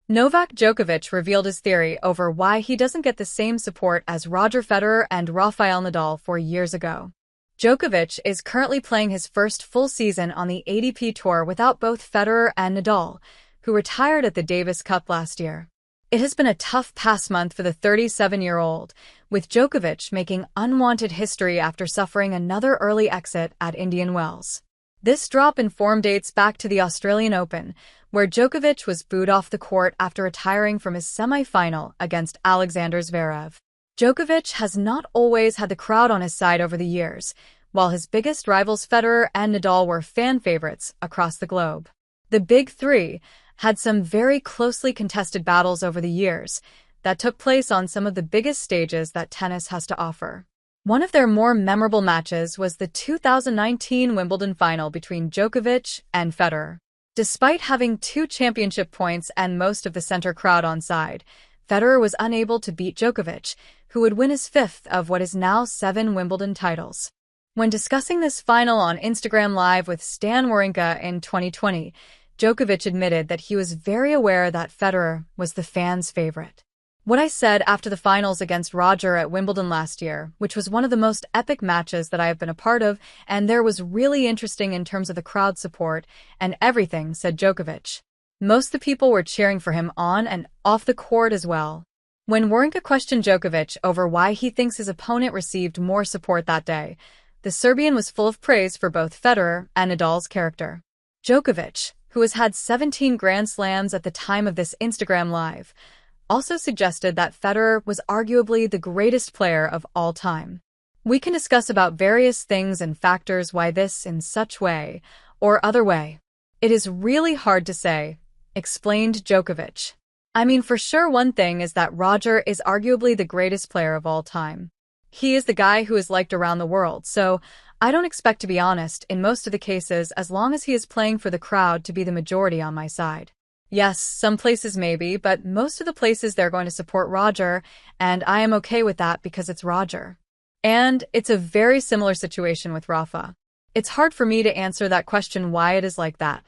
Novak Djokovic revealed his theory over why he doesn't get the same support as Roger Federer and Rafael Nadal 4 years ago. Djokovic is currently playing his first full season on the ATP Tour without both Federer and Nadal, who retired at the Davis Cup last year. It has been a tough past month for the 37-year-old, with Djokovic making unwanted history after suffering another early exit at Indian Wells. This drop in form dates back to the Australian Open, where Djokovic was booed off the court after retiring from his semi-final against Alexander Zverev. Djokovic has not always had the crowd on his side over the years, while his biggest rivals Federer and Nadal were fan favorites across the globe. The Big Three had some very closely contested battles over the years that took place on some of the biggest stages that tennis has to offer. One of their more memorable matches was the 2019 Wimbledon final between Djokovic and Federer. Despite having 2 championship points and most of the center crowd on side, Federer was unable to beat Djokovic, who would win his 5th of what is now 7 Wimbledon titles. When discussing this final on Instagram Live with Stan Wawrinka in 2020, Djokovic admitted that he was very aware that Federer was the fans' favorite. What I said after the finals against Roger at Wimbledon last year, which was one of the most epic matches that I have been a part of, and there was really interesting in terms of the crowd support and everything, said Djokovic. Most of the people were cheering for him on and off the court as well. When Wawrinka questioned Djokovic over why he thinks his opponent received more support that day, the Serbian was full of praise for both Federer and Nadal's character. Djokovic, who has had 17 Grand Slams at the time of this Instagram Live, also suggested that Federer was arguably the greatest player of all time. We can discuss about various things and factors why this in such way or other way. It is really hard to say, explained Djokovic. I mean, for sure one thing is that Roger is arguably the greatest player of all time. He is the guy who is liked around the world, so I don't expect, to be honest, in most of the cases, as long as he is playing for the crowd, to be the majority on my side. Yes, some places maybe, but most of the places they're going to support Roger, and I am okay with that because it's Roger. And it's a very similar situation with Rafa. It's hard for me to answer that question why it is like that.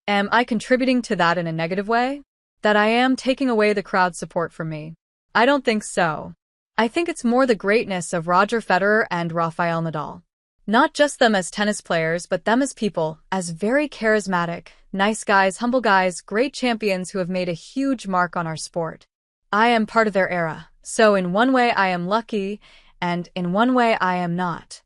Am I contributing to that in a negative way? That I am taking away the crowd support from me? I don't think so. I think it's more the greatness of Roger Federer and Rafael Nadal. Not just them as tennis players, but them as people, as very charismatic, nice guys, humble guys, great champions who have made a huge mark on our sport. I am part of their era, so in one way I am lucky, and in one way I am not.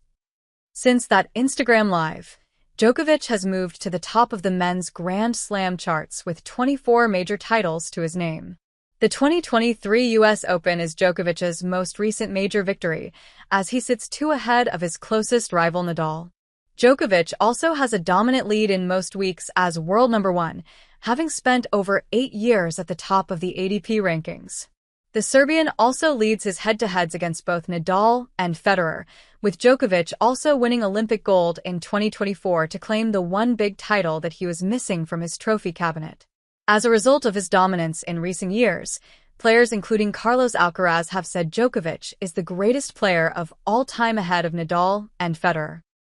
Since that Instagram Live, Djokovic has moved to the top of the men's Grand Slam charts with 24 major titles to his name. The 2023 US Open is Djokovic's most recent major victory, as he sits 2 ahead of his closest rival Nadal. Djokovic also has a dominant lead in most weeks as world number 1, having spent over 8 years at the top of the ATP rankings. The Serbian also leads his head-to-heads against both Nadal and Federer, with Djokovic also winning Olympic gold in 2024 to claim the one big title that he was missing from his trophy cabinet. As a result of his dominance in recent years, players including Carlos Alcaraz have said Djokovic is the greatest player of all time ahead of Nadal and Federer.